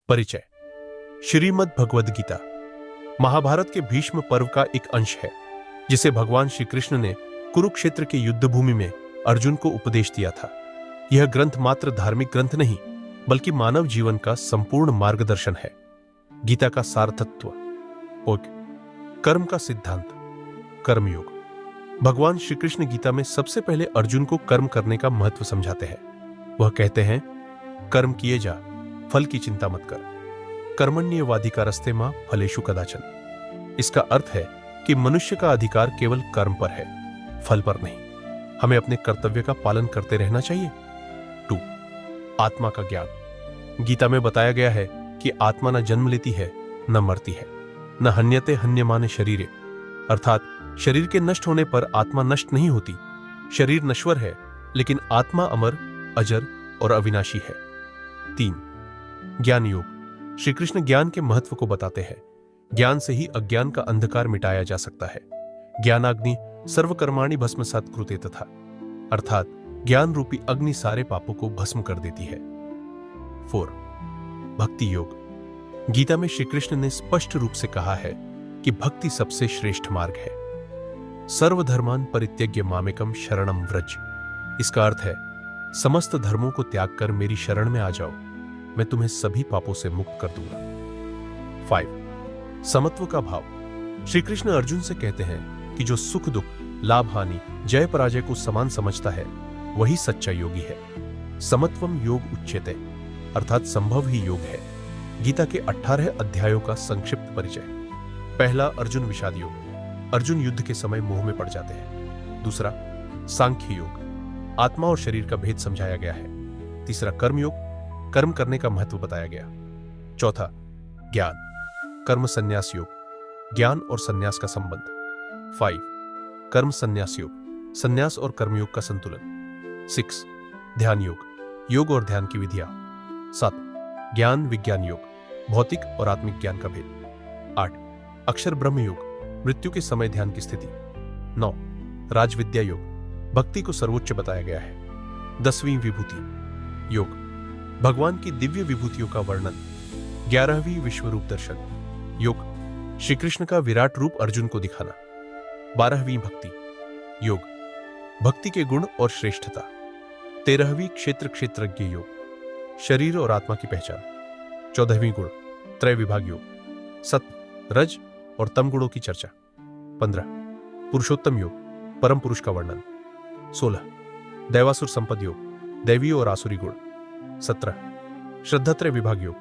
परिचय। श्रीमद् भगवद गीता महाभारत के भीष्म पर्व का एक अंश है, जिसे भगवान श्री कृष्ण ने कुरुक्षेत्र के युद्ध भूमि में अर्जुन को उपदेश दिया था। यह ग्रंथ मात्र धार्मिक ग्रंथ नहीं, बल्कि मानव जीवन का संपूर्ण मार्गदर्शन है। गीता का सार तत्व। कर्म का सिद्धांत, कर्मयोग। भगवान श्री कृष्ण गीता में सबसे पहले अर्जुन को कर्म करने का महत्व समझाते हैं। वह कहते हैं, कर्म किए जा, फल की चिंता मत कर। कर्मण्येवाधिकार रास्ते मां फलेषु कदाचन। इसका अर्थ है कि मनुष्य का अधिकार केवल कर्म पर है, फल पर नहीं। हमें अपने कर्तव्य का पालन करते रहना चाहिए। 2. आत्मा का ज्ञान। गीता में बताया गया है कि आत्मा न जन्म लेती है, न मरती है, न हन्यते हन्यमाने शरीरे, अर्थात शरीर के नष्ट होने पर आत्मा नष्ट नहीं होती। शरीर नश्वर है, लेकिन आत्मा अमर, अजर और अविनाशी है। 3. ज्ञान योग। श्री कृष्ण ज्ञान के महत्व को बताते हैं। ज्ञान से ही अज्ञान का अंधकार मिटाया जा सकता है। ज्ञानाग्नि सर्वकर्माणि भस्मसात् कुरुते तथा, अर्थात ज्ञान रूपी अग्नि सारे पापों को भस्म कर देती है। 4. भक्ति योग। गीता में श्री कृष्ण ने स्पष्ट रूप से कहा है कि भक्ति सबसे श्रेष्ठ मार्ग है। सर्वधर्मान परित्यज्य मामेकम शरणम व्रज। इसका अर्थ है, समस्त धर्मों को त्याग कर मेरी शरण में आ जाओ, मैं तुम्हें सभी पापों से मुक्त कर दूंगा। 5. समत्व का भाव। श्री कृष्ण अर्जुन से कहते हैं कि जो सुख दुख, लाभ हानि, जय पराजय को समान समझता है, वही सच्चा योगी है। समत्वम योग उच्यते, अर्थात संभव ही योग है। गीता के 18 अध्यायों का संक्षिप्त परिचय। पहला, अर्जुन विषाद योग। अर्जुन युद्ध के समय मोह में पड़ जाते हैं। दूसरा, सांख्य योग। आत्मा और शरीर का भेद समझाया गया है। तीसरा, कर्म योग। कर्म करने का महत्व बताया गया। चौथा, ज्ञान, कर्म संन्यास योग। ज्ञान और संन्यास का संबंध। 5. कर्म संन्यास योग। संन्यास और कर्मयोग का संतुलन। 6. ध्यान योग। योग और ध्यान की विधियां। 7. ज्ञान विज्ञान योग। भौतिक और आत्मिक ज्ञान का भेद। 8. अक्षर ब्रह्म योग। मृत्यु के समय ध्यान की स्थिति। 9. राजविद्या योग। भक्ति को सर्वोच्च बताया गया है। 10वीं विभूति योग। भगवान की दिव्य विभूतियों का वर्णन। 11वीं विश्वरूप दर्शन योग। श्री कृष्ण का विराट रूप अर्जुन को दिखाना। 12वीं भक्ति योग। भक्ति के गुण और श्रेष्ठता। 13वीं क्षेत्र क्षेत्रज्ञ योग। शरीर और आत्मा की पहचान। 14वीं गुण त्रय विभाग योग। 7. रज और तम गुणों की चर्चा। 15. पुरुषोत्तम योग। परम पुरुष का वर्णन। 16. दैवासुर संपद योग। दैवी और आसुरी गुण। 17. श्रद्धात्रय विभाग योग।